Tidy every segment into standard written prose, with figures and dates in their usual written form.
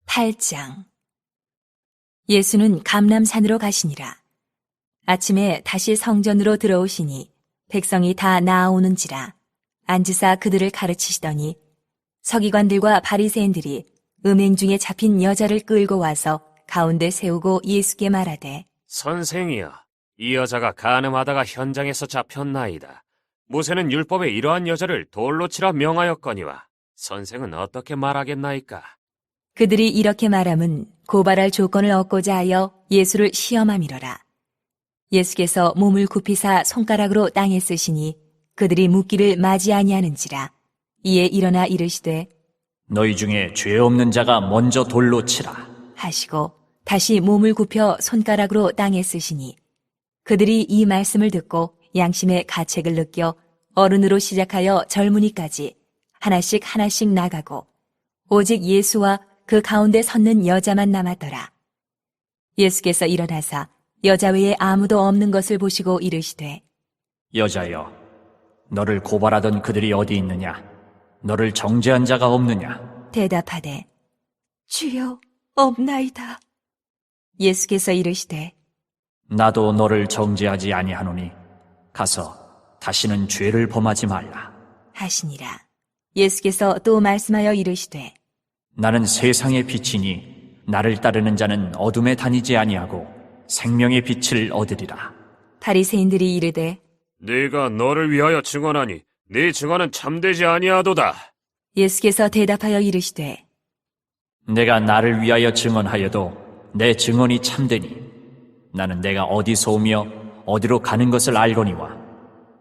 8장. 예수는 감람산으로 가시니라. 아침에 다시 성전으로 들어오시니 백성이 다 나아오는지라 앉으사 그들을 가르치시더니 서기관들과 바리새인들이 음행 중에 잡힌 여자를 끌고 와서 가운데 세우고 예수께 말하되, 선생이여, 이 여자가 간음하다가 현장에서 잡혔나이다. 모세는 율법에 이러한 여자를 돌로 치라 명하였거니와 선생은 어떻게 말하겠나이까? 그들이 이렇게 말함은 고발할 조건을 얻고자 하여 예수를 시험함이로라. 예수께서 몸을 굽히사 손가락으로 땅에 쓰시니 그들이 묻기를 맞이 아니하는지라. 이에 일어나 이르시되, 너희 중에 죄 없는 자가 먼저 돌로 치라. 하시고 다시 몸을 굽혀 손가락으로 땅에 쓰시니 그들이 이 말씀을 듣고 양심의 가책을 느껴 어른으로 시작하여 젊은이까지 하나씩 하나씩 나가고 오직 예수와 그 가운데 섰는 여자만 남았더라. 예수께서 일어나사 여자 외에 아무도 없는 것을 보시고 이르시되, 여자여, 너를 고발하던 그들이 어디 있느냐? 너를 정죄한 자가 없느냐? 대답하되, 주여, 없나이다. 예수께서 이르시되, 나도 너를 정죄하지 아니하노니 가서 다시는 죄를 범하지 말라. 하시니라. 예수께서 또 말씀하여 이르시되, 나는 세상의 빛이니 나를 따르는 자는 어둠에 다니지 아니하고 생명의 빛을 얻으리라. 바리새인들이 이르되, 네가 너를 위하여 증언하니 네 증언은 참되지 아니하도다. 예수께서 대답하여 이르시되, 내가 나를 위하여 증언하여도 내 증언이 참되니 나는 내가 어디서 오며 어디로 가는 것을 알거니와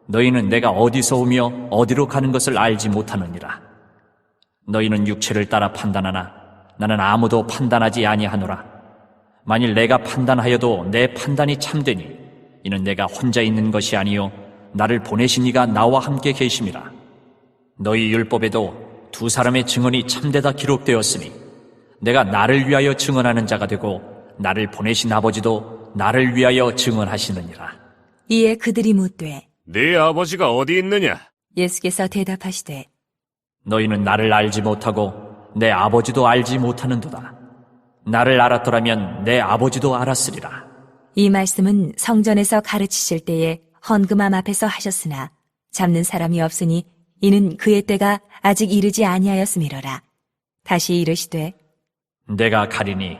너희는 내가 어디서 오며 어디로 가는 것을 알지 못하느니라. 너희는 육체를 따라 판단하나 나는 아무도 판단하지 아니하노라. 만일 내가 판단하여도 내 판단이 참되니 이는 내가 혼자 있는 것이 아니요 나를 보내신 이가 나와 함께 계심이라. 너희 율법에도 두 사람의 증언이 참되다 기록되었으니 내가 나를 위하여 증언하는 자가 되고 나를 보내신 아버지도 나를 위하여 증언하시느니라. 이에 그들이 묻되, 네 아버지가 어디 있느냐? 예수께서 대답하시되, 너희는 나를 알지 못하고 내 아버지도 알지 못하는도다. 나를 알았더라면 내 아버지도 알았으리라. 이 말씀은 성전에서 가르치실 때에 헌금함 앞에서 하셨으나 잡는 사람이 없으니 이는 그의 때가 아직 이르지 아니하였음이로라. 다시 이르시되, 내가 가리니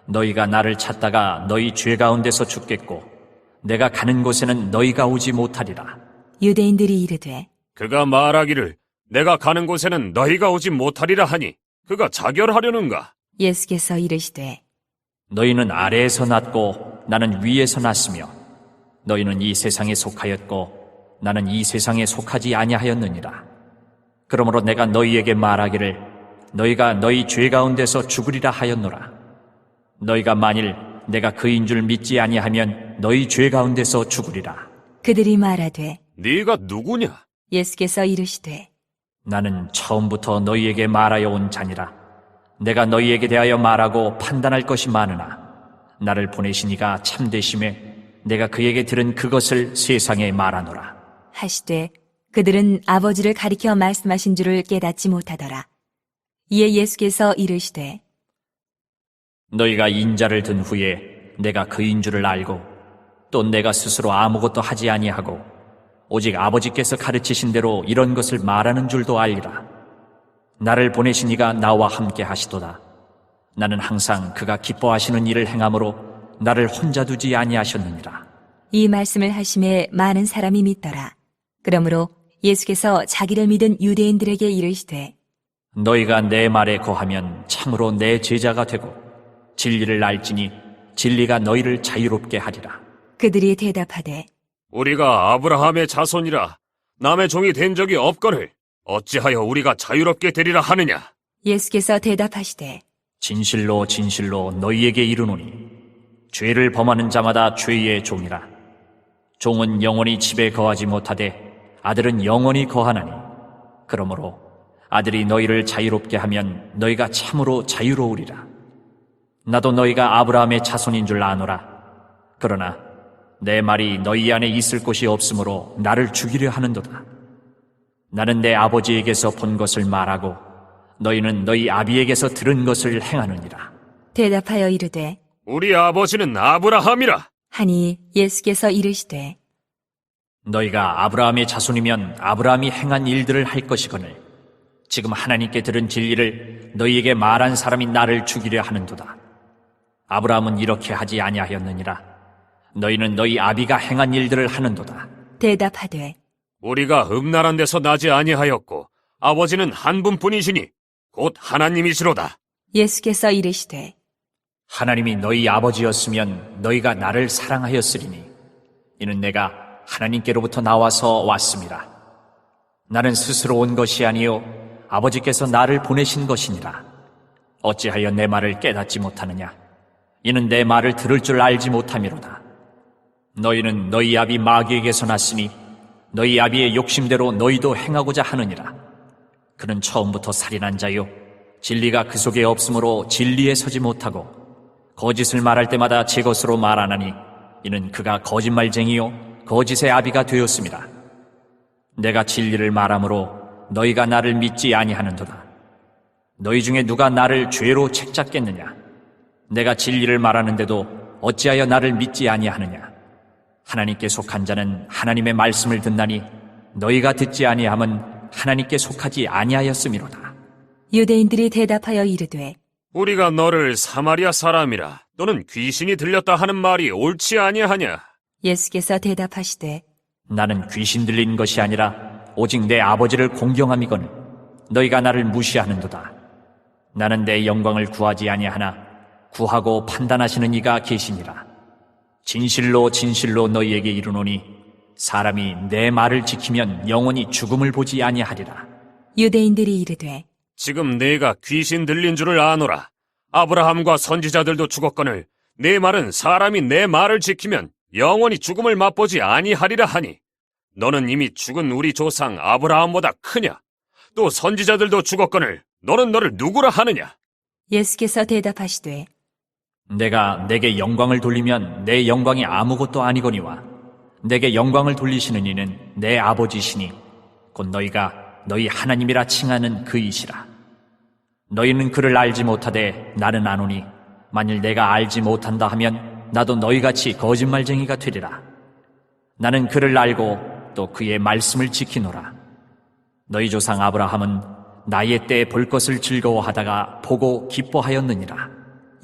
너희가 나를 찾다가 너희 죄 가운데서 죽겠고 내가 가는 곳에는 너희가 오지 못하리라. 유대인들이 이르되, 그가 말하기를 내가 가는 곳에는 너희가 오지 못하리라 하니 그가 자결하려는가? 예수께서 이르시되, 너희는 아래에서 났고 나는 위에서 났으며 너희는 이 세상에 속하였고 나는 이 세상에 속하지 아니하였느니라. 그러므로 내가 너희에게 말하기를 너희가 너희 죄 가운데서 죽으리라 하였노라. 너희가 만일 내가 그인 줄 믿지 아니하면 너희 죄 가운데서 죽으리라. 그들이 말하되, 네가 누구냐? 예수께서 이르시되, 나는 처음부터 너희에게 말하여 온 자니라. 내가 너희에게 대하여 말하고 판단할 것이 많으나 나를 보내신 이가 참되심에 내가 그에게 들은 그것을 세상에 말하노라. 하시되 그들은 아버지를 가리켜 말씀하신 줄을 깨닫지 못하더라. 이에 예수께서 이르시되, 너희가 인자를 든 후에 내가 그인 줄을 알고 또 내가 스스로 아무것도 하지 아니하고 오직 아버지께서 가르치신 대로 이런 것을 말하는 줄도 알리라. 나를 보내신 이가 나와 함께 하시도다. 나는 항상 그가 기뻐하시는 일을 행함으로 나를 혼자 두지 아니하셨느니라. 이 말씀을 하심에 많은 사람이 믿더라. 그러므로 예수께서 자기를 믿은 유대인들에게 이르시되, 너희가 내 말에 거하면 참으로 내 제자가 되고 진리를 알지니 진리가 너희를 자유롭게 하리라. 그들이 대답하되, 우리가 아브라함의 자손이라 남의 종이 된 적이 없거늘 어찌하여 우리가 자유롭게 되리라 하느냐? 예수께서 대답하시되, 진실로 진실로 너희에게 이르노니 죄를 범하는 자마다 죄의 종이라. 종은 영원히 집에 거하지 못하되 아들은 영원히 거하나니 그러므로 아들이 너희를 자유롭게 하면 너희가 참으로 자유로우리라. 나도 너희가 아브라함의 자손인 줄 아노라. 그러나 내 말이 너희 안에 있을 곳이 없으므로 나를 죽이려 하는도다. 나는 내 아버지에게서 본 것을 말하고 너희는 너희 아비에게서 들은 것을 행하느니라. 대답하여 이르되 우리 아버지는 아브라함이라. 하니 예수께서 이르시되 너희가 아브라함의 자손이면 아브라함이 행한 일들을 할 것이거늘 지금 하나님께 들은 진리를 너희에게 말한 사람이 나를 죽이려 하는도다. 아브라함은 이렇게 하지 아니하였느니라. 너희는 너희 아비가 행한 일들을 하는도다. 대답하되 우리가 음란한 데서 나지 아니하였고 아버지는 한 분뿐이시니 곧 하나님이시로다. 예수께서 이르시되 하나님이 너희 아버지였으면 너희가 나를 사랑하였으리니 이는 내가 하나님께로부터 나와서 왔습니다. 나는 스스로 온 것이 아니요 아버지께서 나를 보내신 것이니라. 어찌하여 내 말을 깨닫지 못하느냐? 이는 내 말을 들을 줄 알지 못함이로다. 너희는 너희 아비 마귀에게서 났으니 너희 아비의 욕심대로 너희도 행하고자 하느니라. 그는 처음부터 살인한 자요 진리가 그 속에 없으므로 진리에 서지 못하고 거짓을 말할 때마다 제 것으로 말하나니 이는 그가 거짓말쟁이요 거짓의 아비가 되었습니다. 내가 진리를 말하므로 너희가 나를 믿지 아니하는도다. 너희 중에 누가 나를 죄로 책잡겠느냐? 내가 진리를 말하는데도 어찌하여 나를 믿지 아니하느냐? 하나님께 속한 자는 하나님의 말씀을 듣나니 너희가 듣지 아니함은 하나님께 속하지 아니하였음이로다. 유대인들이 대답하여 이르되 우리가 너를 사마리아 사람이라 또는 귀신이 들렸다 하는 말이 옳지 아니하냐? 예수께서 대답하시되 나는 귀신 들린 것이 아니라 오직 내 아버지를 공경함이거늘 너희가 나를 무시하는도다. 나는 내 영광을 구하지 아니하나 구하고 판단하시는 이가 계시니라. 진실로 진실로 너희에게 이르노니 사람이 내 말을 지키면 영원히 죽음을 보지 아니하리라. 유대인들이 이르되 지금 네가 귀신 들린 줄을 아노라. 아브라함과 선지자들도 죽었거늘 네 말은 사람이 내 말을 지키면 영원히 죽음을 맛보지 아니하리라 하니 너는 이미 죽은 우리 조상 아브라함보다 크냐? 또 선지자들도 죽었거늘 너는 너를 누구라 하느냐? 예수께서 대답하시되 내가 내게 영광을 돌리면 내 영광이 아무것도 아니거니와 내게 영광을 돌리시는 이는 내 아버지시니 곧 너희가 너희 하나님이라 칭하는 그이시라. 너희는 그를 알지 못하되 나는 아노니 만일 내가 알지 못한다 하면 나도 너희같이 거짓말쟁이가 되리라. 나는 그를 알고 또 그의 말씀을 지키노라. 너희 조상 아브라함은 나의 때에 볼 것을 즐거워하다가 보고 기뻐하였느니라.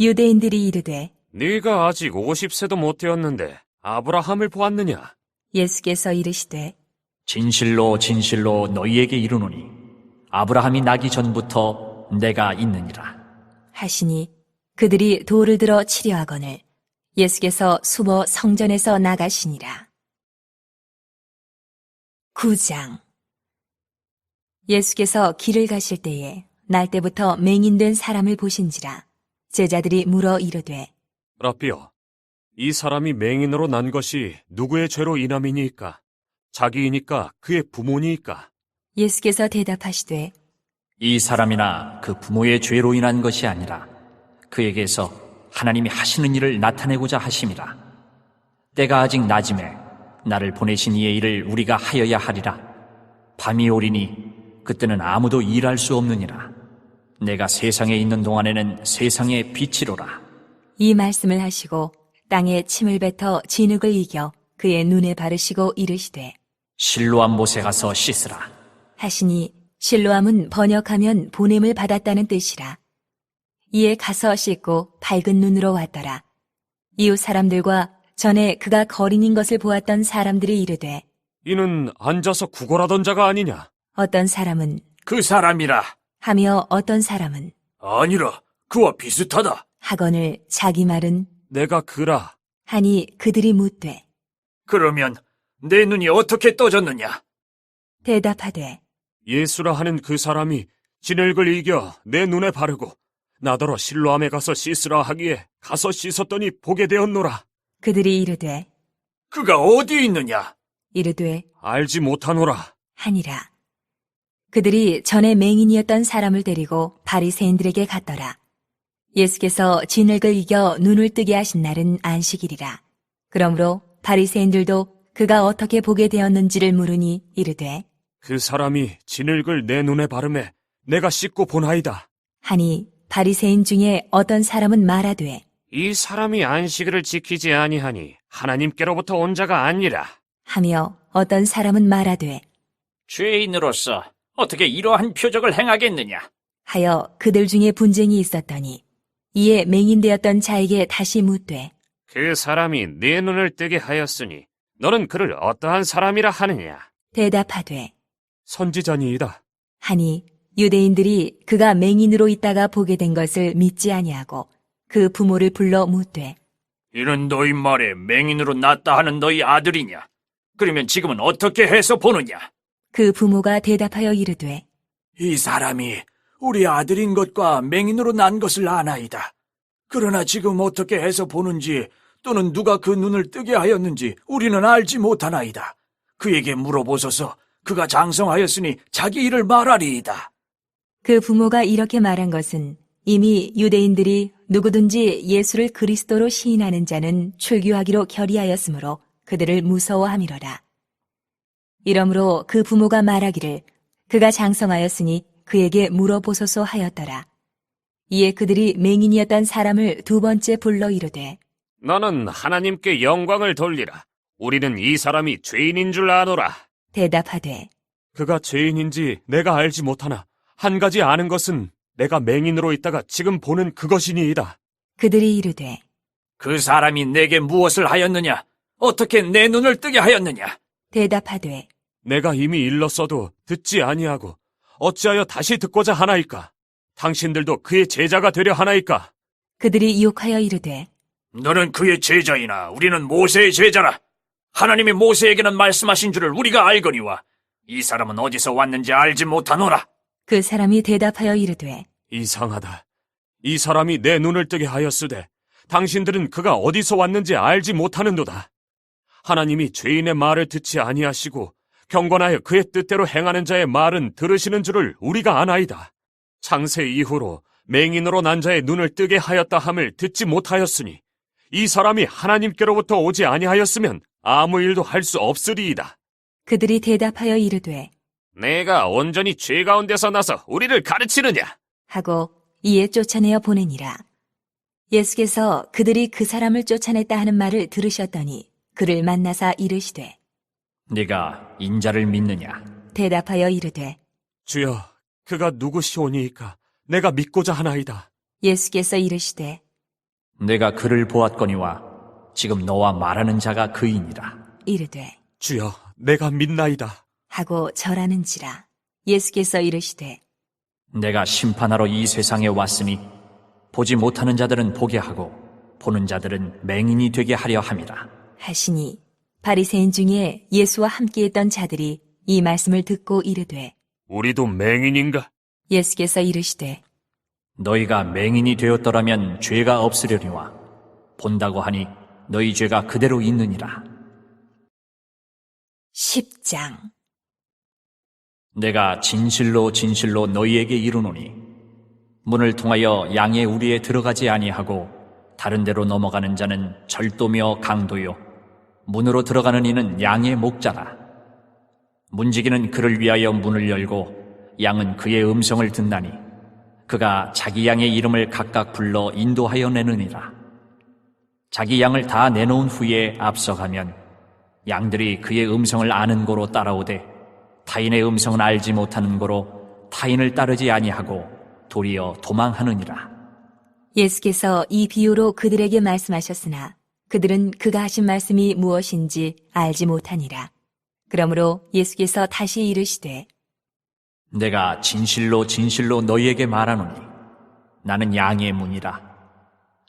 유대인들이 이르되 네가 아직 50세도 못 되었는데 아브라함을 보았느냐? 예수께서 이르시되 진실로 진실로 너희에게 이르노니 아브라함이 나기 전부터 내가 있느니라. 하시니 그들이 돌을 들어 치려 하거늘 예수께서 숨어 성전에서 나가시니라. 9장. 예수께서 길을 가실 때에 날때부터 맹인된 사람을 보신지라. 제자들이 물어 이르되 라삐여, 이 사람이 맹인으로 난 것이 누구의 죄로 인함이니까? 자기이니까 그의 부모니까? 예수께서 대답하시되 이 사람이나 그 부모의 죄로 인한 것이 아니라 그에게서 하나님이 하시는 일을 나타내고자 하심이라. 때가 아직 낮음에 나를 보내신 이의 일을 우리가 하여야 하리라. 밤이 오리니 그때는 아무도 일할 수 없느니라. 내가 세상에 있는 동안에는 세상의 빛이로라. 이 말씀을 하시고 땅에 침을 뱉어 진흙을 이겨 그의 눈에 바르시고 이르시되 실로암 못에 가서 씻으라. 하시니 실로암은 번역하면 보냄을 받았다는 뜻이라. 이에 가서 씻고 밝은 눈으로 왔더라. 이웃 사람들과 전에 그가 거린인 것을 보았던 사람들이 이르되 이는 앉아서 구걸하던 자가 아니냐? 어떤 사람은 그 사람이라. 하며 어떤 사람은 아니라 그와 비슷하다. 하거늘 자기 말은 내가 그라. 하니 그들이 묻되 그러면 내 눈이 어떻게 떠졌느냐? 대답하되 예수라 하는 그 사람이 진흙을 이겨 내 눈에 바르고 나더러 실로암에 가서 씻으라 하기에 가서 씻었더니 보게 되었노라. 그들이 이르되 그가 어디 있느냐? 이르되 알지 못하노라. 하니라. 그들이 전에 맹인이었던 사람을 데리고 바리새인들에게 갔더라. 예수께서 진흙을 이겨 눈을 뜨게 하신 날은 안식일이라. 그러므로 바리새인들도 그가 어떻게 보게 되었는지를 물으니 이르되 그 사람이 진흙을 내 눈에 바르매 내가 씻고 보나이다. 하니 바리새인 중에 어떤 사람은 말하되 이 사람이 안식일을 지키지 아니하니 하나님께로부터 온 자가 아니라. 하며 어떤 사람은 말하되 죄인으로서 어떻게 이러한 표적을 행하겠느냐? 하여 그들 중에 분쟁이 있었더니 이에 맹인되었던 자에게 다시 묻되 그 사람이 네 눈을 뜨게 하였으니 너는 그를 어떠한 사람이라 하느냐? 대답하되 선지자니이다. 하니 유대인들이 그가 맹인으로 있다가 보게 된 것을 믿지 아니하고 그 부모를 불러 묻되 이는 너희 말에 맹인으로 났다 하는 너희 아들이냐? 그러면 지금은 어떻게 해서 보느냐? 그 부모가 대답하여 이르되 이 사람이 우리 아들인 것과 맹인으로 난 것을 아나이다. 그러나 지금 어떻게 해서 보는지 또는 누가 그 눈을 뜨게 하였는지 우리는 알지 못하나이다. 그에게 물어보소서. 그가 장성하였으니 자기 일을 말하리이다. 그 부모가 이렇게 말한 것은 이미 유대인들이 누구든지 예수를 그리스도로 시인하는 자는 출교하기로 결의하였으므로 그들을 무서워함이로라. 이러므로 그 부모가 말하기를 그가 장성하였으니 그에게 물어보소서 하였더라. 이에 그들이 맹인이었던 사람을 두 번째 불러 이르되 너는 하나님께 영광을 돌리라. 우리는 이 사람이 죄인인 줄 아노라. 대답하되 그가 죄인인지 내가 알지 못하나 한 가지 아는 것은 내가 맹인으로 있다가 지금 보는 그것이니이다. 그들이 이르되 그 사람이 내게 무엇을 하였느냐? 어떻게 내 눈을 뜨게 하였느냐? 대답하되 내가 이미 일렀어도 듣지 아니하고 어찌하여 다시 듣고자 하나이까? 당신들도 그의 제자가 되려 하나이까? 그들이 욕하여 이르되 너는 그의 제자이나 우리는 모세의 제자라. 하나님이 모세에게는 말씀하신 줄을 우리가 알거니와 이 사람은 어디서 왔는지 알지 못하노라. 그 사람이 대답하여 이르되 이상하다. 이 사람이 내 눈을 뜨게 하였으되 당신들은 그가 어디서 왔는지 알지 못하는도다. 하나님이 죄인의 말을 듣지 아니하시고 경건하여 그의 뜻대로 행하는 자의 말은 들으시는 줄을 우리가 아나이다. 창세 이후로 맹인으로 난 자의 눈을 뜨게 하였다 함을 듣지 못하였으니 이 사람이 하나님께로부터 오지 아니하였으면 아무 일도 할 수 없으리이다. 그들이 대답하여 이르되 내가 온전히 죄 가운데서 나서 우리를 가르치느냐? 하고 이에 쫓아내어 보내니라. 예수께서 그들이 그 사람을 쫓아냈다 하는 말을 들으셨더니 그를 만나사 이르시되 네가 인자를 믿느냐? 대답하여 이르되 주여, 그가 누구시오니이까? 내가 믿고자 하나이다. 예수께서 이르시되 내가 그를 보았거니와 지금 너와 말하는 자가 그이니라. 이르되 주여, 내가 믿나이다. 하고 절하는지라. 예수께서 이르시되 내가 심판하러 이 세상에 왔으니 보지 못하는 자들은 보게 하고 보는 자들은 맹인이 되게 하려 함이라. 하시니 바리새인 중에 예수와 함께했던 자들이 이 말씀을 듣고 이르되 우리도 맹인인가? 예수께서 이르시되 너희가 맹인이 되었더라면 죄가 없으려니와 본다고 하니 너희 죄가 그대로 있느니라. 10장 내가 진실로 진실로 너희에게 이르노니 문을 통하여 양의 우리에 들어가지 아니하고 다른 데로 넘어가는 자는 절도며 강도요 문으로 들어가는 이는 양의 목자라. 문지기는 그를 위하여 문을 열고 양은 그의 음성을 듣나니 그가 자기 양의 이름을 각각 불러 인도하여 내느니라. 자기 양을 다 내놓은 후에 앞서가면 양들이 그의 음성을 아는 고로 따라오되 타인의 음성은 알지 못하는 고로 타인을 따르지 아니하고 도리어 도망하느니라. 예수께서 이 비유로 그들에게 말씀하셨으나 그들은 그가 하신 말씀이 무엇인지 알지 못하니라. 그러므로 예수께서 다시 이르시되 내가 진실로 진실로 너희에게 말하노니 나는 양의 문이라.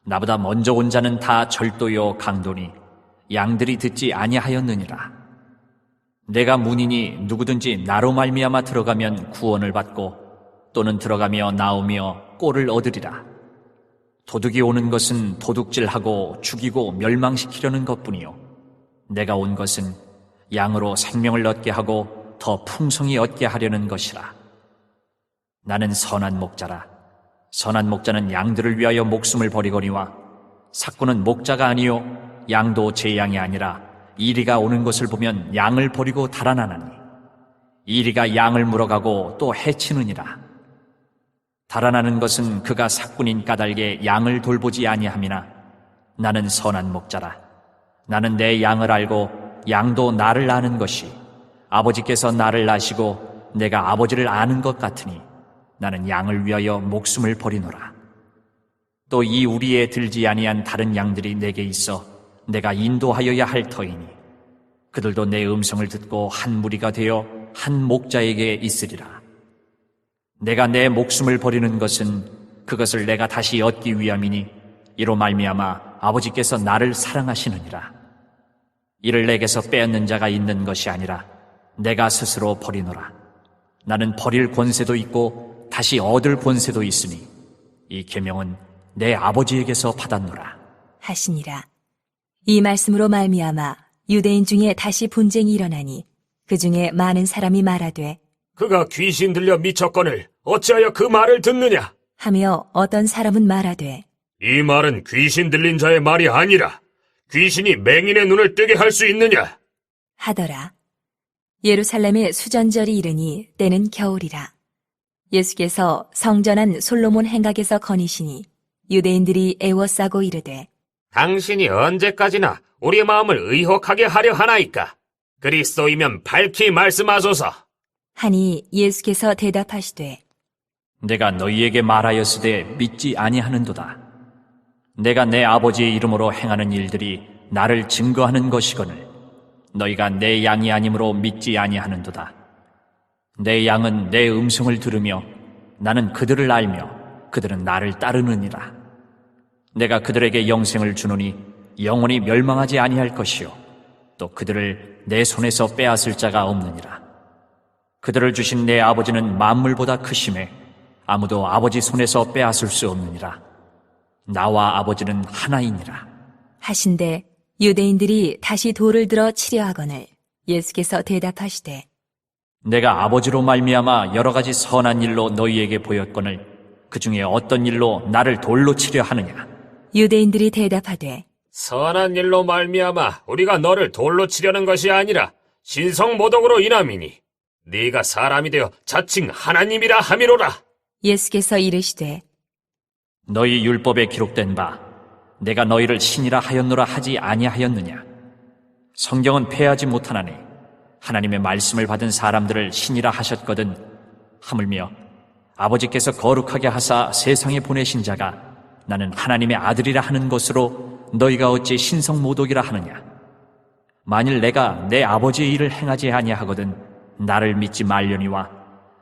나보다 먼저 온 자는 다 절도요 강도니 양들이 듣지 아니하였느니라. 내가 문이니 누구든지 나로 말미암아 들어가면 구원을 받고 또는 들어가며 나오며 꼴을 얻으리라. 도둑이 오는 것은 도둑질하고 죽이고 멸망시키려는 것뿐이요 내가 온 것은 양으로 생명을 얻게 하고 더 풍성히 얻게 하려는 것이라. 나는 선한 목자라. 선한 목자는 양들을 위하여 목숨을 버리거니와 삭구는 목자가 아니요 양도 제 양이 아니라 이리가 오는 것을 보면 양을 버리고 달아나나니 이리가 양을 물어가고 또 해치느니라. 달아나는 것은 그가 삭군인 까닭에 양을 돌보지 아니함이나 나는 선한 목자라. 나는 내 양을 알고 양도 나를 아는 것이 아버지께서 나를 아시고 내가 아버지를 아는 것 같으니 나는 양을 위하여 목숨을 버리노라. 또 이 우리에 들지 아니한 다른 양들이 내게 있어 내가 인도하여야 할 터이니 그들도 내 음성을 듣고 한 무리가 되어 한 목자에게 있으리라. 내가 내 목숨을 버리는 것은 그것을 내가 다시 얻기 위함이니 이로 말미암아 아버지께서 나를 사랑하시느니라. 이를 내게서 빼앗는 자가 있는 것이 아니라 내가 스스로 버리노라. 나는 버릴 권세도 있고 다시 얻을 권세도 있으니 이 계명은 내 아버지에게서 받았노라 하시니라. 이 말씀으로 말미암아 유대인 중에 다시 분쟁이 일어나니 그 중에 많은 사람이 말하되 그가 귀신 들려 미쳤거늘 어찌하여 그 말을 듣느냐? 하며 어떤 사람은 말하되 이 말은 귀신 들린 자의 말이 아니라 귀신이 맹인의 눈을 뜨게 할 수 있느냐? 하더라. 예루살렘에 수전절이 이르니 때는 겨울이라. 예수께서 성전한 솔로몬 행각에서 거니시니 유대인들이 애워싸고 이르되 당신이 언제까지나 우리 마음을 의혹하게 하려 하나이까? 그리스도이면 밝히 말씀하소서. 하니 예수께서 대답하시되 내가 너희에게 말하였으되 믿지 아니하는도다. 내가 내 아버지의 이름으로 행하는 일들이 나를 증거하는 것이거늘 너희가 내 양이 아니므로 믿지 아니하는도다. 내 양은 내 음성을 들으며 나는 그들을 알며 그들은 나를 따르느니라. 내가 그들에게 영생을 주노니 영원히 멸망하지 아니할 것이요 또 그들을 내 손에서 빼앗을 자가 없느니라. 그들을 주신 내 아버지는 만물보다 크심에 아무도 아버지 손에서 빼앗을 수 없느니라. 나와 아버지는 하나이니라 하신대 유대인들이 다시 돌을 들어 치려 하거늘 예수께서 대답하시되 내가 아버지로 말미암아 여러 가지 선한 일로 너희에게 보였거늘 그 중에 어떤 일로 나를 돌로 치려 하느냐? 유대인들이 대답하되 선한 일로 말미암아 우리가 너를 돌로 치려는 것이 아니라 신성모독으로 인함이니 네가 사람이 되어 자칭 하나님이라 함이로라. 예수께서 이르시되 너희 율법에 기록된 바 내가 너희를 신이라 하였노라 하지 아니하였느냐? 성경은 패하지 못하나니 하나님의 말씀을 받은 사람들을 신이라 하셨거든 하물며 아버지께서 거룩하게 하사 세상에 보내신 자가 나는 하나님의 아들이라 하는 것으로 너희가 어찌 신성모독이라 하느냐? 만일 내가 내 아버지의 일을 행하지 아니하거든 나를 믿지 말려니와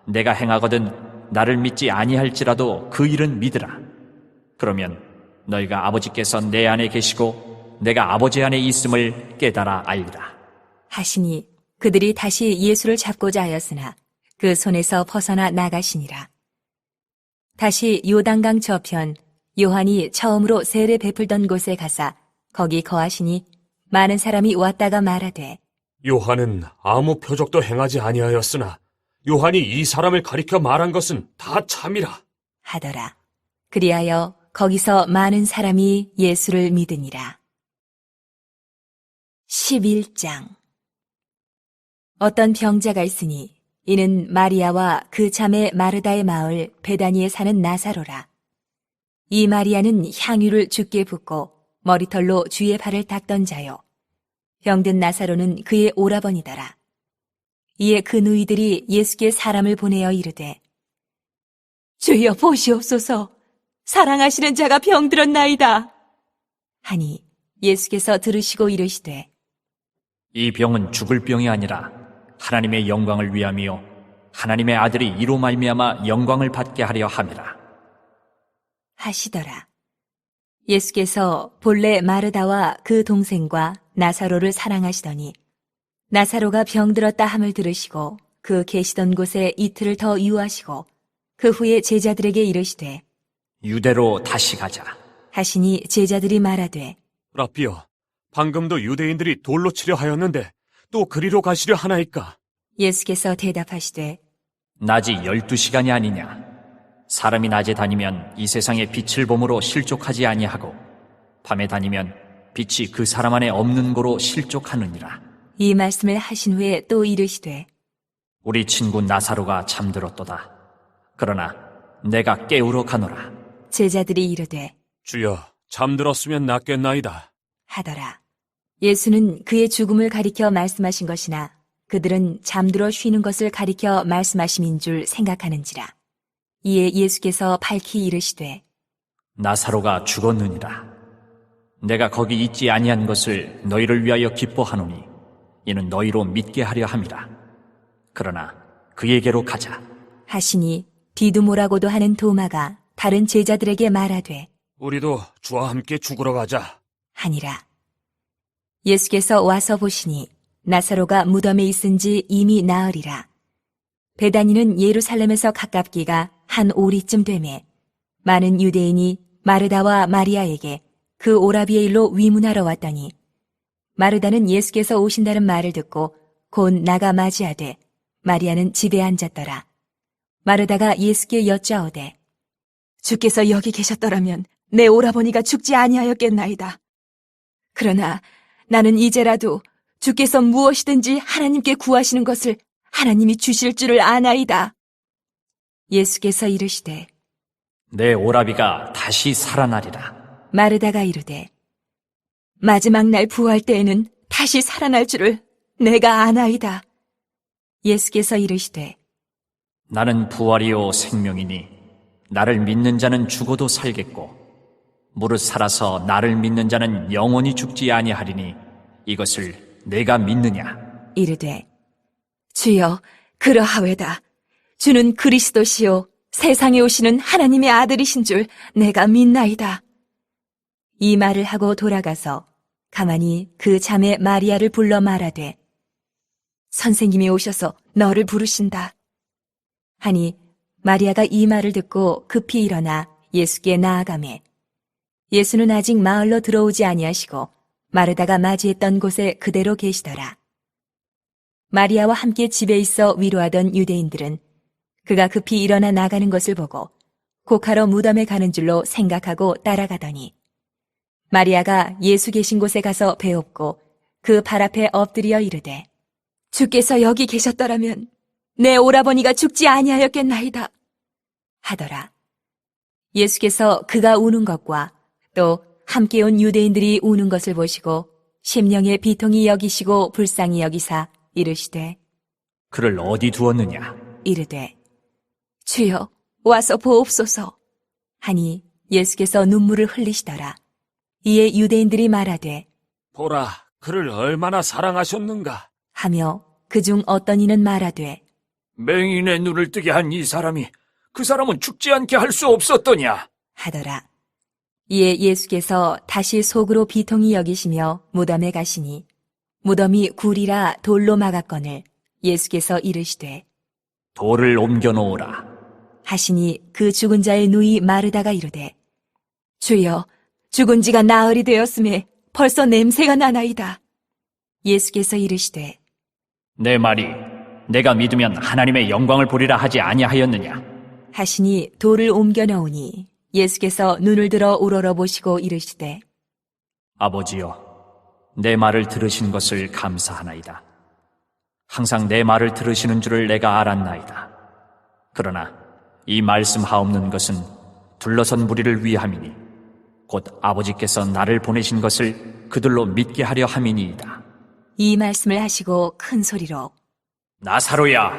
내가 행하거든 나를 믿지 아니할지라도 그 일은 믿으라. 그러면 너희가 아버지께서 내 안에 계시고 내가 아버지 안에 있음을 깨달아 알리라. 하시니 그들이 다시 예수를 잡고자 하였으나 그 손에서 벗어나 나가시니라. 다시 요단강 저편 요한이 처음으로 세례 베풀던 곳에 가사 거기 거하시니 많은 사람이 왔다가 말하되 요한은 아무 표적도 행하지 아니하였으나 요한이 이 사람을 가리켜 말한 것은 다 참이라 하더라. 그리하여 거기서 많은 사람이 예수를 믿으니라. 11장 어떤 병자가 있으니 이는 마리아와 그 자매 마르다의 마을 베다니에 사는 나사로라. 이 마리아는 향유를 주께 붓고 머리털로 주의 발을 닦던 자요. 병든 나사로는 그의 오라버니더라. 이에 그 누이들이 예수께 사람을 보내어 이르되 주여 보시옵소서 사랑하시는 자가 병들었나이다 하니 예수께서 들으시고 이르시되 이 병은 죽을 병이 아니라 하나님의 영광을 위함이요 하나님의 아들이 이로 말미암아 영광을 받게 하려 함이라 하시더라. 예수께서 본래 마르다와 그 동생과 나사로를 사랑하시더니 나사로가 병들었다 함을 들으시고 그 계시던 곳에 이틀을 더 유하시고 그 후에 제자들에게 이르시되 유대로 다시 가자. 하시니 제자들이 말하되 라삐여, 방금도 유대인들이 돌로 치려 하였는데 또 그리로 가시려 하나이까? 예수께서 대답하시되 낮이 12시간이 아니냐? 사람이 낮에 다니면 이 세상의 빛을 봄으로 실족하지 아니하고 밤에 다니면 빛이 그 사람 안에 없는 고로 실족하느니라. 이 말씀을 하신 후에 또 이르시되 우리 친구 나사로가 잠들었도다. 그러나 내가 깨우러 가노라. 제자들이 이르되 주여, 잠들었으면 낫겠나이다. 하더라. 예수는 그의 죽음을 가리켜 말씀하신 것이나 그들은 잠들어 쉬는 것을 가리켜 말씀하심인 줄 생각하는지라. 이에 예수께서 밝히 이르시되 나사로가 죽었느니라. 내가 거기 있지 아니한 것을 너희를 위하여 기뻐하노니 이는 너희로 믿게 하려 함이라. 그러나 그에게로 가자. 하시니 디두모라고도 하는 도마가 다른 제자들에게 말하되 우리도 주와 함께 죽으러 가자. 하니라. 예수께서 와서 보시니 나사로가 무덤에 있은지 이미 나으리라. 베다니는 예루살렘에서 가깝기가 한 오리쯤 되매 많은 유대인이 마르다와 마리아에게 그 오라비의 일로 위문하러 왔더니 마르다는 예수께서 오신다는 말을 듣고 곧 나가 맞이하되 마리아는 집에 앉았더라. 마르다가 예수께 여짜오되 주께서 여기 계셨더라면 내 오라버니가 죽지 아니하였겠나이다. 그러나 나는 이제라도 주께서 무엇이든지 하나님께 구하시는 것을 하나님이 주실 줄을 아나이다. 예수께서 이르시되 내 오라비가 다시 살아나리라. 마르다가 이르되 마지막 날 부활 때에는 다시 살아날 줄을 내가 아나이다. 예수께서 이르시되 나는 부활이요 생명이니 나를 믿는 자는 죽어도 살겠고 무릇 살아서 나를 믿는 자는 영원히 죽지 아니하리니 이것을 내가 믿느냐? 이르되 주여, 그러하외다. 주는 그리스도시요 세상에 오시는 하나님의 아들이신 줄 내가 믿나이다. 이 말을 하고 돌아가서 가만히 그 자매 마리아를 불러 말하되 선생님이 오셔서 너를 부르신다. 하니 마리아가 이 말을 듣고 급히 일어나 예수께 나아가매 예수는 아직 마을로 들어오지 아니하시고 마르다가 맞이했던 곳에 그대로 계시더라. 마리아와 함께 집에 있어 위로하던 유대인들은 그가 급히 일어나 나가는 것을 보고 곡하러 무덤에 가는 줄로 생각하고 따라가더니 마리아가 예수 계신 곳에 가서 배엎고 그 발 앞에 엎드려 이르되 주께서 여기 계셨더라면 내 오라버니가 죽지 아니하였겠나이다. 하더라. 예수께서 그가 우는 것과 또 함께 온 유대인들이 우는 것을 보시고 심령의 비통이 여기시고 불쌍히 여기사 이르시되 그를 어디 두었느냐? 이르되 주여, 와서 보옵소서. 하니 예수께서 눈물을 흘리시더라. 이에 유대인들이 말하되 보라, 그를 얼마나 사랑하셨는가. 하며 그중 어떤 이는 말하되 맹인의 눈을 뜨게 한 이 사람이 그 사람은 죽지 않게 할 수 없었더냐? 하더라. 이에 예수께서 다시 속으로 비통히 여기시며 무덤에 가시니 무덤이 굴이라 돌로 막았거늘 예수께서 이르시되 돌을 옮겨 놓으라. 하시니 그 죽은 자의 누이 마르다가 이르되 주여, 죽은 지가 나흘이 되었음에 벌써 냄새가 나나이다. 예수께서 이르시되 내 말이 내가 믿으면 하나님의 영광을 보리라 하지 아니하였느냐? 하시니 돌을 옮겨 놓으니 예수께서 눈을 들어 우러러 보시고 이르시되 아버지여, 내 말을 들으신 것을 감사하나이다. 항상 내 말을 들으시는 줄을 내가 알았나이다. 그러나 이 말씀하옵는 것은 둘러선 무리를 위함이니 곧 아버지께서 나를 보내신 것을 그들로 믿게 하려 함이니이다. 이 말씀을 하시고 큰 소리로 나사로야,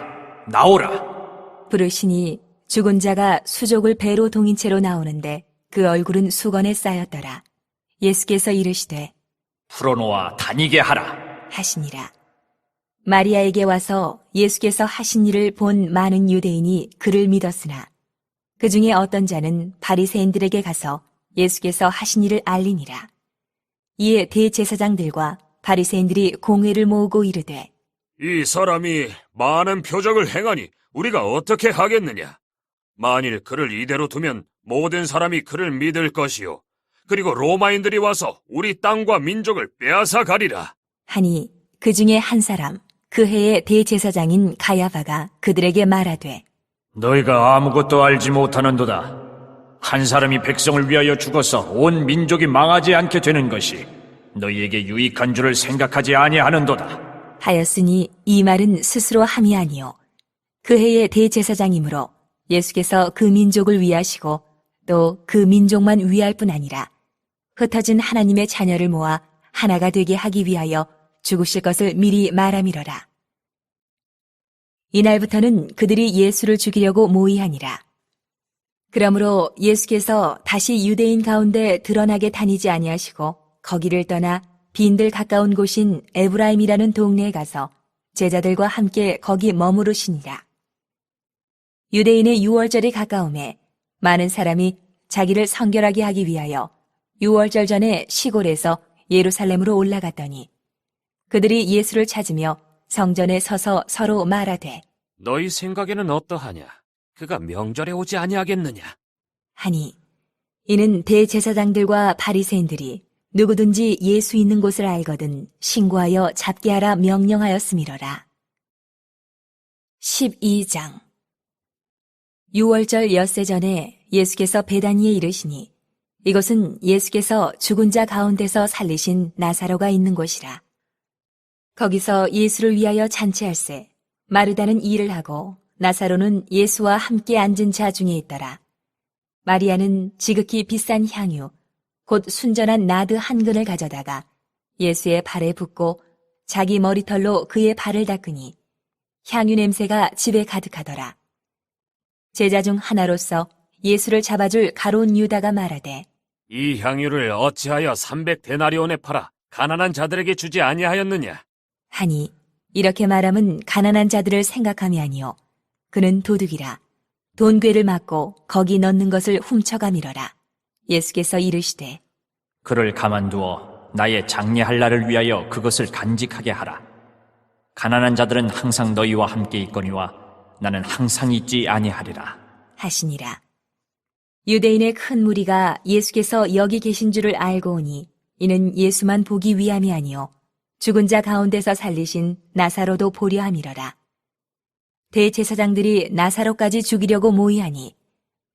나오라. 부르시니 죽은 자가 수족을 배로 동인 채로 나오는데 그 얼굴은 수건에 쌓였더라. 예수께서 이르시되 풀어놓아 다니게 하라. 하시니라. 마리아에게 와서 예수께서 하신 일을 본 많은 유대인이 그를 믿었으나 그 중에 어떤 자는 바리새인들에게 가서 예수께서 하신 일을 알리니라. 이에 대제사장들과 바리새인들이 공회를 모으고 이르되 이 사람이 많은 표적을 행하니 우리가 어떻게 하겠느냐? 만일 그를 이대로 두면 모든 사람이 그를 믿을 것이요. 그리고 로마인들이 와서 우리 땅과 민족을 빼앗아 가리라. 하니 그 중에 한 사람 그 해의 대제사장인 가야바가 그들에게 말하되 너희가 아무것도 알지 못하는도다. 한 사람이 백성을 위하여 죽어서 온 민족이 망하지 않게 되는 것이 너희에게 유익한 줄을 생각하지 아니하는도다. 하였으니 이 말은 스스로 함이 아니요 그 해의 대제사장이므로 예수께서 그 민족을 위하시고 또 그 민족만 위할 뿐 아니라 흩어진 하나님의 자녀를 모아 하나가 되게 하기 위하여 죽으실 것을 미리 말함이러라. 이날부터는 그들이 예수를 죽이려고 모의하니라. 그러므로 예수께서 다시 유대인 가운데 드러나게 다니지 아니하시고 거기를 떠나 빈들 가까운 곳인 에브라임이라는 동네에 가서 제자들과 함께 거기 머무르시니라. 유대인의 유월절이 가까움에 많은 사람이 자기를 성결하게 하기 위하여 유월절 전에 시골에서 예루살렘으로 올라갔더니 그들이 예수를 찾으며 성전에 서서 서로 말하되 너희 생각에는 어떠하냐? 그가 명절에 오지 아니하겠느냐? 하니 이는 대제사장들과 바리새인들이 누구든지 예수 있는 곳을 알거든 신고하여 잡게 하라 명령하였음이러라. 12장 유월절 엿새 전에 예수께서 베다니에 이르시니 이곳은 예수께서 죽은 자 가운데서 살리신 나사로가 있는 곳이라. 거기서 예수를 위하여 잔치할세 마르다는 일을 하고 나사로는 예수와 함께 앉은 자 중에 있더라. 마리아는 지극히 비싼 향유 곧 순전한 나드 한 근을 가져다가 예수의 발에 붓고 자기 머리털로 그의 발을 닦으니 향유 냄새가 집에 가득하더라. 제자 중 하나로서 예수를 잡아줄 가룟 유다가 말하되 이 향유를 어찌하여 300데나리온에 팔아 가난한 자들에게 주지 아니하였느냐? 하니 이렇게 말함은 가난한 자들을 생각함이 아니요 그는 도둑이라 돈괴를 맞고 거기 넣는 것을 훔쳐가미러라. 예수께서 이르시되 그를 가만두어 나의 장례할 날을 위하여 그것을 간직하게 하라. 가난한 자들은 항상 너희와 함께 있거니와 나는 항상 있지 아니하리라. 하시니라. 유대인의 큰 무리가 예수께서 여기 계신 줄을 알고 오니 이는 예수만 보기 위함이 아니요 죽은 자 가운데서 살리신 나사로도 보려 함이러라. 대제사장들이 나사로까지 죽이려고 모의하니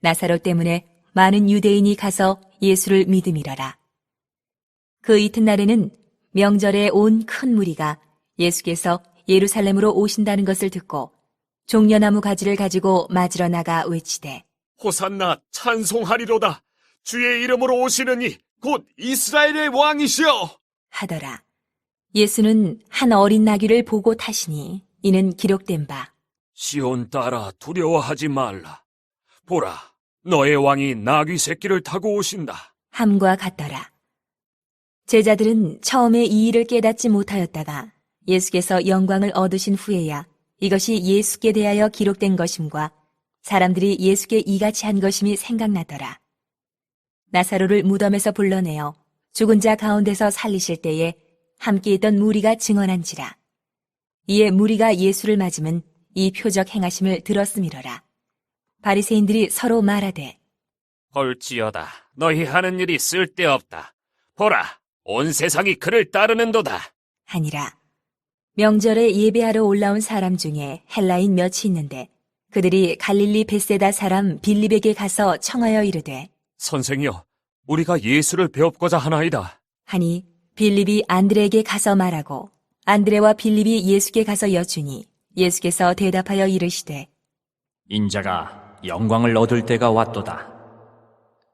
나사로 때문에 많은 유대인이 가서 예수를 믿음이러라. 그 이튿날에는 명절에 온 큰 무리가 예수께서 예루살렘으로 오신다는 것을 듣고 종려나무 가지를 가지고 맞으러 나가 외치되 호산나 찬송하리로다. 주의 이름으로 오시느니 곧 이스라엘의 왕이시여. 하더라. 예수는 한 어린 나귀를 보고 타시니 이는 기록된 바 시온 딸아 두려워하지 말라. 보라, 너의 왕이 나귀 새끼를 타고 오신다. 함과 같더라. 제자들은 처음에 이 일을 깨닫지 못하였다가 예수께서 영광을 얻으신 후에야 이것이 예수께 대하여 기록된 것임과 사람들이 예수께 이같이 한 것임이 생각나더라. 나사로를 무덤에서 불러내어 죽은 자 가운데서 살리실 때에 함께 있던 무리가 증언한지라. 이에 무리가 예수를 맞으면 이 표적 행하심을 들었음이러라. 바리새인들이 서로 말하되 헐지어다. 너희 하는 일이 쓸데없다. 보라, 온 세상이 그를 따르는도다. 하니라. 명절에 예배하러 올라온 사람 중에 헬라인 몇이 있는데 그들이 갈릴리 벳세다 사람 빌립에게 가서 청하여 이르되 선생이여, 우리가 예수를 배웁고자 하나이다. 하니 빌립이 안드레에게 가서 말하고 안드레와 빌립이 예수께 가서 여쭈니 예수께서 대답하여 이르시되 인자가 영광을 얻을 때가 왔도다.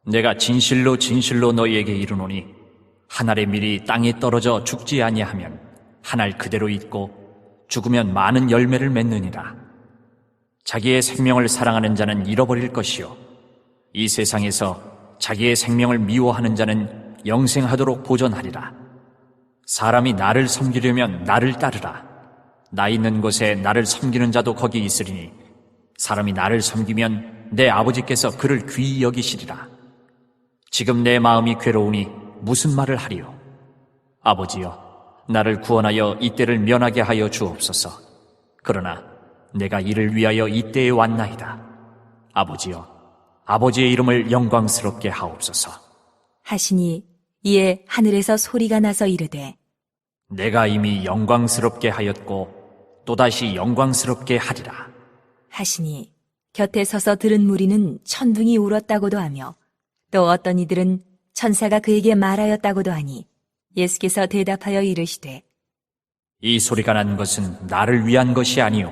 내가 진실로 진실로 너희에게 이르노니 한 알의 밀이 땅에 떨어져 죽지 아니하면 한 알 그대로 있고 죽으면 많은 열매를 맺느니라. 자기의 생명을 사랑하는 자는 잃어버릴 것이요 이 세상에서 자기의 생명을 미워하는 자는 영생하도록 보존하리라. 사람이 나를 섬기려면 나를 따르라. 나 있는 곳에 나를 섬기는 자도 거기 있으리니 사람이 나를 섬기면 내 아버지께서 그를 귀히 여기시리라. 지금 내 마음이 괴로우니 무슨 말을 하리요? 아버지여, 나를 구원하여 이때를 면하게 하여 주옵소서. 그러나 내가 이를 위하여 이때에 왔나이다. 아버지여, 아버지의 이름을 영광스럽게 하옵소서. 하시니 이에 하늘에서 소리가 나서 이르되 내가 이미 영광스럽게 하였고 또다시 영광스럽게 하리라. 하시니 곁에 서서 들은 무리는 천둥이 울었다고도 하며 또 어떤 이들은 천사가 그에게 말하였다고도 하니 예수께서 대답하여 이르시되 이 소리가 난 것은 나를 위한 것이 아니요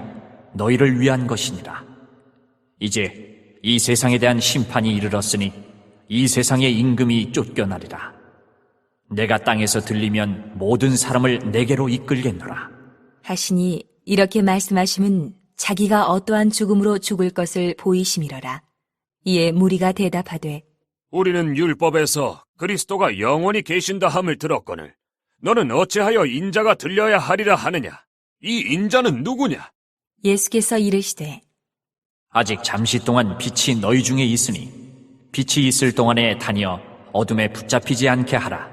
너희를 위한 것이니라. 이제 이 세상에 대한 심판이 이르렀으니 이 세상의 임금이 쫓겨나리라. 내가 땅에서 들리면 모든 사람을 내게로 이끌겠노라. 하시니 이렇게 말씀하심은 자기가 어떠한 죽음으로 죽을 것을 보이심이러라. 이에 무리가 대답하되 우리는 율법에서 그리스도가 영원히 계신다 함을 들었거늘 너는 어찌하여 인자가 들려야 하리라 하느냐? 이 인자는 누구냐? 예수께서 이르시되 아직 잠시 동안 빛이 너희 중에 있으니 빛이 있을 동안에 다니어 어둠에 붙잡히지 않게 하라.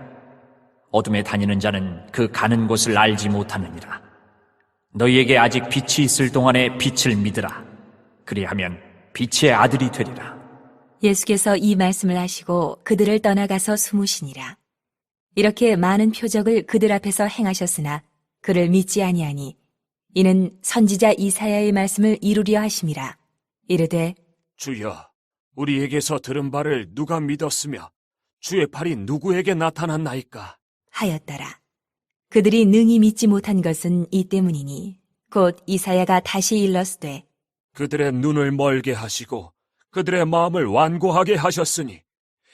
어둠에 다니는 자는 그 가는 곳을 알지 못하느니라. 너희에게 아직 빛이 있을 동안에 빛을 믿으라. 그리하면 빛의 아들이 되리라. 예수께서 이 말씀을 하시고 그들을 떠나가서 숨으시니라. 이렇게 많은 표적을 그들 앞에서 행하셨으나 그를 믿지 아니하니 이는 선지자 이사야의 말씀을 이루려 하심이라. 이르되 주여, 우리에게서 들은 바를 누가 믿었으며 주의 팔이 누구에게 나타났나이까? 하였더라. 그들이 능히 믿지 못한 것은 이 때문이니 곧 이사야가 다시 일렀으되 그들의 눈을 멀게 하시고 그들의 마음을 완고하게 하셨으니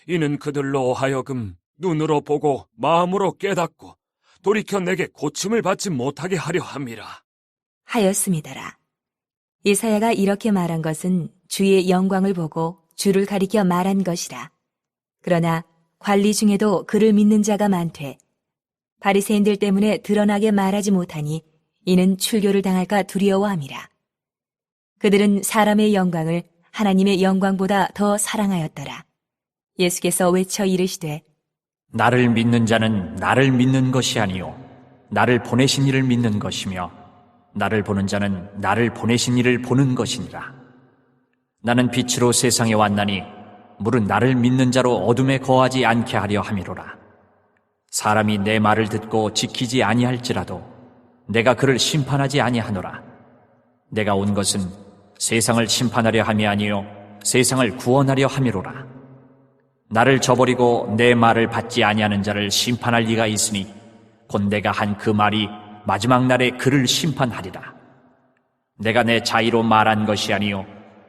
이는 그들로 하여금 눈으로 보고 마음으로 깨닫고 돌이켜 내게 고침을 받지 못하게 하려 함이라. 하였음이더라. 이사야가 이렇게 말한 것은 주의 영광을 보고 주를 가리켜 말한 것이라. 그러나 관리 중에도 그를 믿는 자가 많되 바리새인들 때문에 드러나게 말하지 못하니 이는 출교를 당할까 두려워함이라. 그들은 사람의 영광을 하나님의 영광보다 더 사랑하였더라. 예수께서 외쳐 이르시되 나를 믿는 자는 나를 믿는 것이 아니요 나를 보내신 이를 믿는 것이며 나를 보는 자는 나를 보내신 이를 보는 것이니라. 나는 빛으로 세상에 왔나니 물은 나를 믿는 자로 어둠에 거하지 않게 하려 함이로라. 사람이 내 말을 듣고 지키지 아니할지라도 내가 그를 심판하지 아니하노라. 내가 온 것은 세상을 심판하려 함이 아니요 세상을 구원하려 함이로라. 나를 저버리고 내 말을 받지 아니하는 자를 심판할 리가 있으니 곧 내가 한 그 말이 마지막 날에 그를 심판하리라. 내가 내 자의로 말한 것이 아니요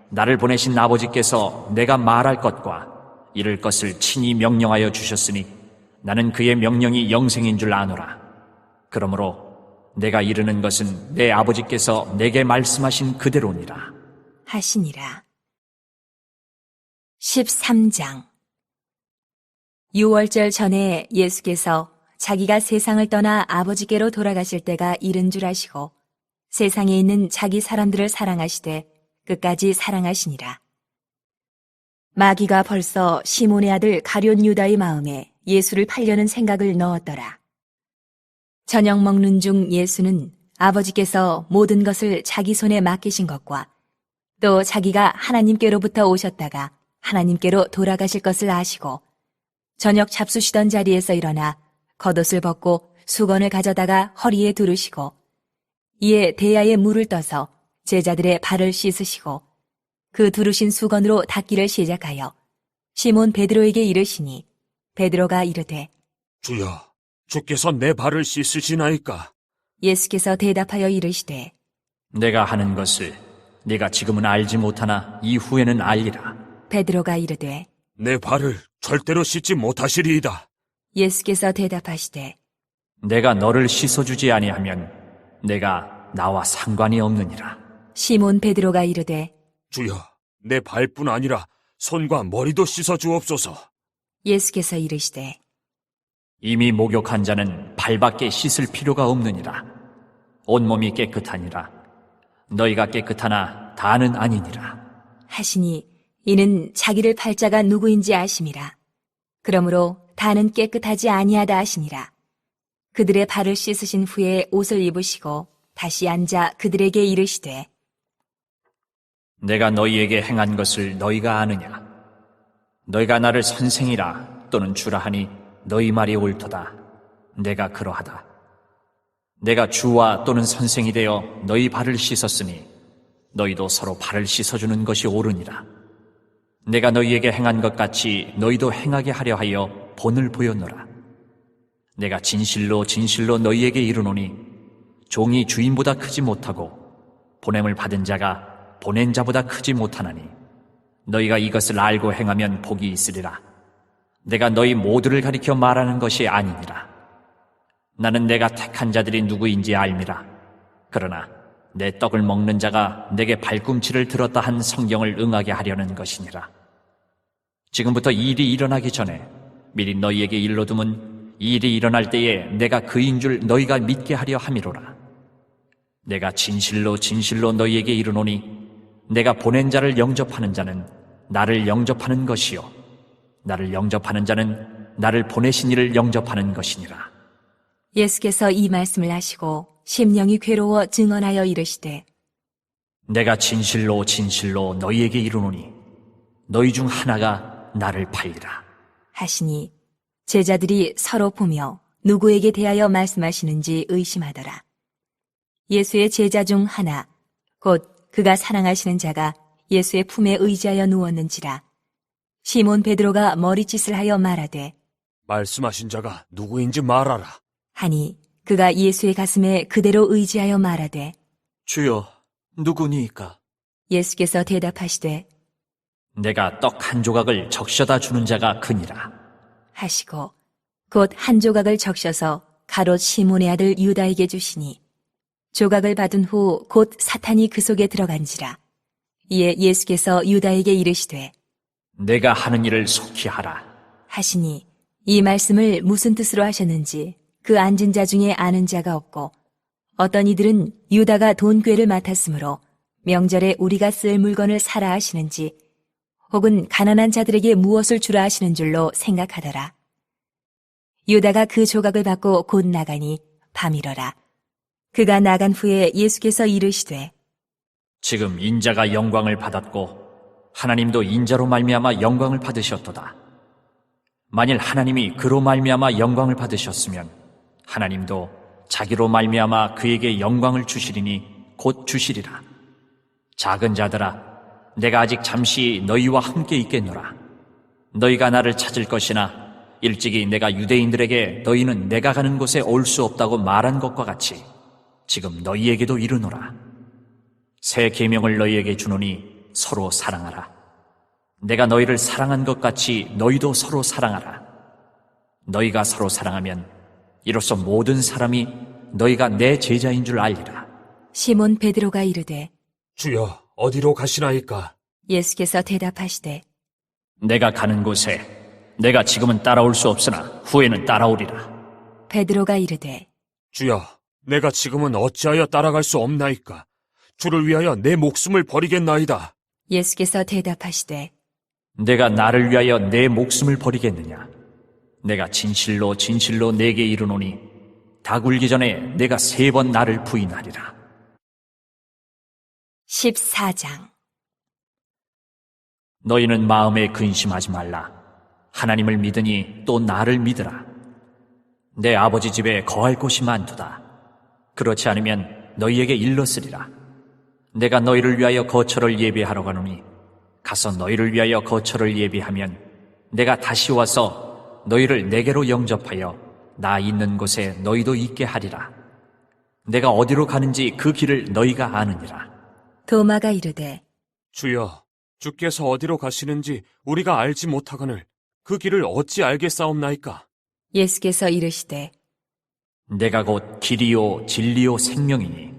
나를 보내신 아버지께서 내가 말할 것과 이를 것을 친히 명령하여 주셨으니 나는 그의 명령이 영생인 줄 아노라. 그러므로 내가 이르는 것은 내 아버지께서 내게 말씀하신 그대로니라. 하시니라. 13장 6월절 전에 예수께서 자기가 세상을 떠나 아버지께로 돌아가실 때가 이른 줄 아시고 세상에 있는 자기 사람들을 사랑하시되 끝까지 사랑하시니라. 마귀가 벌써 시몬의 아들 가룟 유다의 마음에 예수를 팔려는 생각을 넣었더라. 저녁 먹는 중 예수는 아버지께서 모든 것을 자기 손에 맡기신 것과 또 자기가 하나님께로부터 오셨다가 하나님께로 돌아가실 것을 아시고 저녁 잡수시던 자리에서 일어나 겉옷을 벗고 수건을 가져다가 허리에 두르시고 이에 대야에 물을 떠서 제자들의 발을 씻으시고 그 두르신 수건으로 닦기를 시작하여 시몬 베드로에게 이르시니 베드로가 이르되 주여, 주께서 내 발을 씻으시나이까? 예수께서 대답하여 이르시되 내가 하는 것을 네가 지금은 알지 못하나 이후에는 알리라. 베드로가 이르되 내 발을 절대로 씻지 못하시리이다. 예수께서 대답하시되 내가 너를 씻어주지 아니하면 내가 나와 상관이 없느니라. 시몬 베드로가 이르되 주여, 내 발뿐 아니라 손과 머리도 씻어 주옵소서. 예수께서 이르시되 이미 목욕한 자는 발밖에 씻을 필요가 없느니라. 온몸이 깨끗하니라. 너희가 깨끗하나 다는 아니니라. 하시니 이는 자기를 팔 자가 누구인지 아심이라. 그러므로 다는 깨끗하지 아니하다 하시니라. 그들의 발을 씻으신 후에 옷을 입으시고 다시 앉아 그들에게 이르시되 내가 너희에게 행한 것을 너희가 아느냐? 너희가 나를 선생이라 또는 주라 하니 너희 말이 옳도다. 내가 그러하다. 내가 주와 또는 선생이 되어 너희 발을 씻었으니 너희도 서로 발을 씻어주는 것이 옳으니라. 내가 너희에게 행한 것 같이 너희도 행하게 하려 하여 본을 보였노라. 내가 진실로 진실로 너희에게 이르노니 종이 주인보다 크지 못하고 보냄을 받은 자가 보낸 자보다 크지 못하나니 너희가 이것을 알고 행하면 복이 있으리라. 내가 너희 모두를 가리켜 말하는 것이 아니니라. 나는 내가 택한 자들이 누구인지 알미라. 그러나 내 떡을 먹는 자가 내게 발꿈치를 들었다 한 성경을 응하게 하려는 것이니라. 지금부터 이 일이 일어나기 전에 미리 너희에게 일러두면 이 일이 일어날 때에 내가 그인 줄 너희가 믿게 하려 함이로라. 내가 진실로 진실로 너희에게 이르노니 내가 보낸 자를 영접하는 자는 나를 영접하는 것이요 나를 영접하는 자는 나를 보내신 이를 영접하는 것이니라. 예수께서 이 말씀을 하시고 심령이 괴로워 증언하여 이르시되 내가 진실로 진실로 너희에게 이르노니 너희 중 하나가 나를 팔리라. 하시니 제자들이 서로 보며 누구에게 대하여 말씀하시는지 의심하더라. 예수의 제자 중 하나 곧 그가 사랑하시는 자가 예수의 품에 의지하여 누웠는지라. 시몬 베드로가 머리짓을 하여 말하되 말씀하신 자가 누구인지 말하라. 하니 그가 예수의 가슴에 그대로 의지하여 말하되 주여, 누구니이까? 예수께서 대답하시되 내가 떡 한 조각을 적셔다 주는 자가 그니라. 하시고 곧 한 조각을 적셔서 가롯 시몬의 아들 유다에게 주시니 조각을 받은 후 곧 사탄이 그 속에 들어간지라. 이에 예수께서 유다에게 이르시되 내가 하는 일을 속히 하라. 하시니 이 말씀을 무슨 뜻으로 하셨는지 그 앉은 자 중에 아는 자가 없고 어떤 이들은 유다가 돈꾀를 맡았으므로 명절에 우리가 쓸 물건을 사라 하시는지 혹은 가난한 자들에게 무엇을 주라 하시는 줄로 생각하더라. 유다가 그 조각을 받고 곧 나가니 밤이러라. 그가 나간 후에 예수께서 이르시되 지금 인자가 영광을 받았고 하나님도 인자로 말미암아 영광을 받으셨도다. 만일 하나님이 그로 말미암아 영광을 받으셨으면 하나님도 자기로 말미암아 그에게 영광을 주시리니 곧 주시리라. 작은 자들아, 내가 아직 잠시 너희와 함께 있겠노라. 너희가 나를 찾을 것이나 일찍이 내가 유대인들에게 너희는 내가 가는 곳에 올 수 없다고 말한 것과 같이 지금 너희에게도 이르노라. 새 계명을 너희에게 주노니 서로 사랑하라. 내가 너희를 사랑한 것 같이 너희도 서로 사랑하라. 너희가 서로 사랑하면 이로써 모든 사람이 너희가 내 제자인 줄 알리라. 시몬 베드로가 이르되 주여, 어디로 가시나이까? 예수께서 대답하시되 내가 가는 곳에 내가 지금은 따라올 수 없으나 후에는 따라오리라. 베드로가 이르되 주여, 내가 지금은 어찌하여 따라갈 수 없나이까? 주를 위하여 내 목숨을 버리겠나이다. 예수께서 대답하시되 내가 나를 위하여 내 목숨을 버리겠느냐? 내가 진실로 진실로 내게 이르노니 닭 울기 전에 내가 3번 나를 부인하리라. 14장 너희는 마음에 근심하지 말라. 하나님을 믿으니 또 나를 믿으라. 내 아버지 집에 거할 곳이 많도다. 그렇지 않으면 너희에게 일렀으리라. 내가 너희를 위하여 거처를 예비하러 가노니 가서 너희를 위하여 거처를 예비하면 내가 다시 와서 너희를 내게로 영접하여 나 있는 곳에 너희도 있게 하리라. 내가 어디로 가는지 그 길을 너희가 아느니라. 도마가 이르되 주여, 주께서 어디로 가시는지 우리가 알지 못하거늘 그 길을 어찌 알겠사옵나이까? 예수께서 이르시되 내가 곧 길이요 진리요 생명이니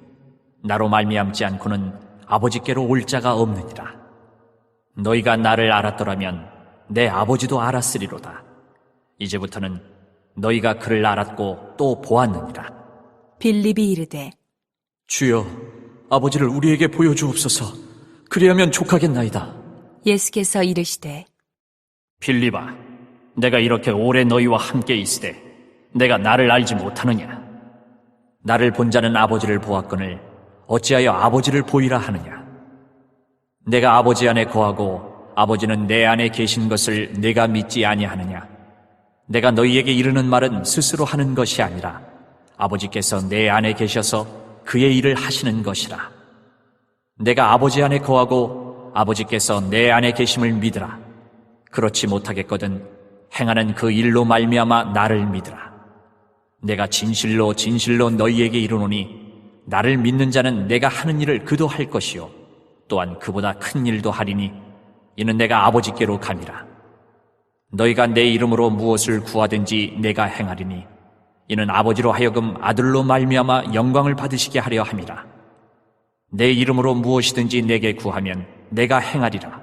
나로 말미암지 않고는 아버지께로 올 자가 없느니라. 너희가 나를 알았더라면 내 아버지도 알았으리로다. 이제부터는 너희가 그를 알았고 또 보았느니라. 빌립이 이르되 주여, 아버지를 우리에게 보여주옵소서. 그리하면 족하겠나이다. 예수께서 이르시되 빌립아, 내가 이렇게 오래 너희와 함께 있으되 내가 나를 알지 못하느냐? 나를 본 자는 아버지를 보았거늘 어찌하여 아버지를 보이라 하느냐? 내가 아버지 안에 거하고 아버지는 내 안에 계신 것을 내가 믿지 아니하느냐? 내가 너희에게 이르는 말은 스스로 하는 것이 아니라 아버지께서 내 안에 계셔서 그의 일을 하시는 것이라. 내가 아버지 안에 거하고 아버지께서 내 안에 계심을 믿으라. 그렇지 못하겠거든 행하는 그 일로 말미암아 나를 믿으라. 내가 진실로 진실로 너희에게 이르노니 나를 믿는 자는 내가 하는 일을 그도 할 것이요 또한 그보다 큰 일도 하리니 이는 내가 아버지께로 감이라. 너희가 내 이름으로 무엇을 구하든지 내가 행하리니 이는 아버지로 하여금 아들로 말미암아 영광을 받으시게 하려 함이라. 내 이름으로 무엇이든지 내게 구하면 내가 행하리라.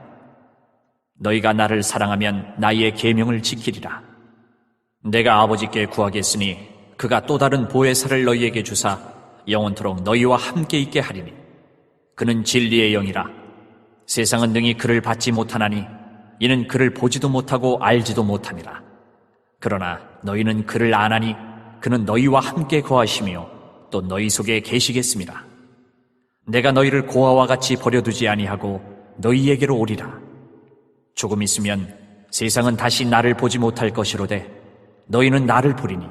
너희가 나를 사랑하면 나의 계명을 지키리라. 내가 아버지께 구하겠으니 그가 또 다른 보혜사를 너희에게 주사 영원토록 너희와 함께 있게 하리니 그는 진리의 영이라. 세상은 능히 그를 받지 못하나니 이는 그를 보지도 못하고 알지도 못함이라. 그러나 너희는 그를 아나니 그는 너희와 함께 거하시며 또 너희 속에 계시겠습니다. 내가 너희를 고아와 같이 버려두지 아니하고 너희에게로 오리라. 조금 있으면 세상은 다시 나를 보지 못할 것이로되 너희는 나를 보리니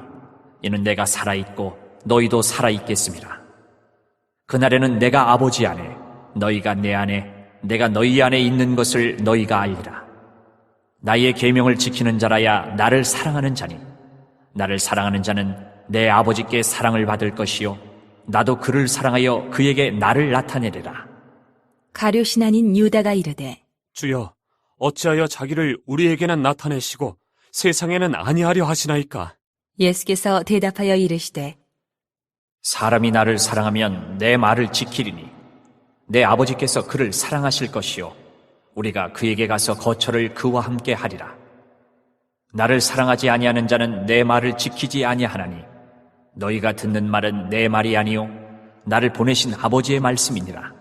이는 내가 살아있고 너희도 살아있겠습니다. 그날에는 내가 아버지 안에 너희가 내 안에 내가 너희 안에 있는 것을 너희가 알리라. 나의 계명을 지키는 자라야 나를 사랑하는 자니 나를 사랑하는 자는 내 아버지께 사랑을 받을 것이요 나도 그를 사랑하여 그에게 나를 나타내리라. 가룟 신하인 유다가 이르되 주여, 어찌하여 자기를 우리에게는 나타내시고 세상에는 아니하려 하시나이까? 예수께서 대답하여 이르시되 사람이 나를 사랑하면 내 말을 지키리니 내 아버지께서 그를 사랑하실 것이요 우리가 그에게 가서 거처를 그와 함께 하리라. 나를 사랑하지 아니하는 자는 내 말을 지키지 아니하나니 너희가 듣는 말은 내 말이 아니요 나를 보내신 아버지의 말씀이니라.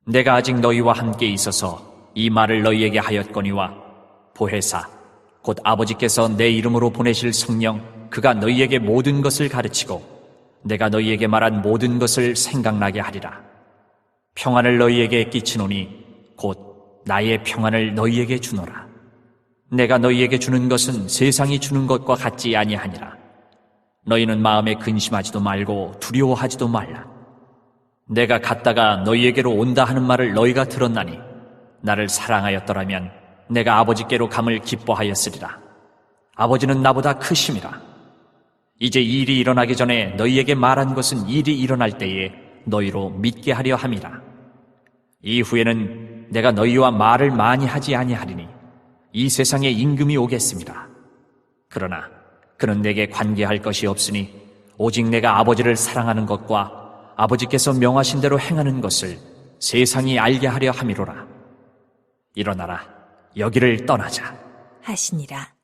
내가 아직 너희와 함께 있어서 이 말을 너희에게 하였거니와 보혜사 곧 아버지께서 내 이름으로 보내실 성령 그가 너희에게 모든 것을 가르치고 내가 너희에게 말한 모든 것을 생각나게 하리라. 평안을 너희에게 끼치노니 곧 나의 평안을 너희에게 주노라. 내가 너희에게 주는 것은 세상이 주는 것과 같지 아니하니라. 너희는 마음에 근심하지도 말고 두려워하지도 말라. 내가 갔다가 너희에게로 온다 하는 말을 너희가 들었나니 나를 사랑하였더라면 내가 아버지께로 감을 기뻐하였으리라. 아버지는 나보다 크심이라. 이제 일이 일어나기 전에 너희에게 말한 것은 일이 일어날 때에 너희로 믿게 하려 함이라. 이후에는 내가 너희와 말을 많이 하지 아니하리니 이 세상에 임금이 오겠습니다. 그러나 그는 내게 관계할 것이 없으니 오직 내가 아버지를 사랑하는 것과 아버지께서 명하신 대로 행하는 것을 세상이 알게 하려 함이로라. 일어나라, 여기를 떠나자. 하시니라.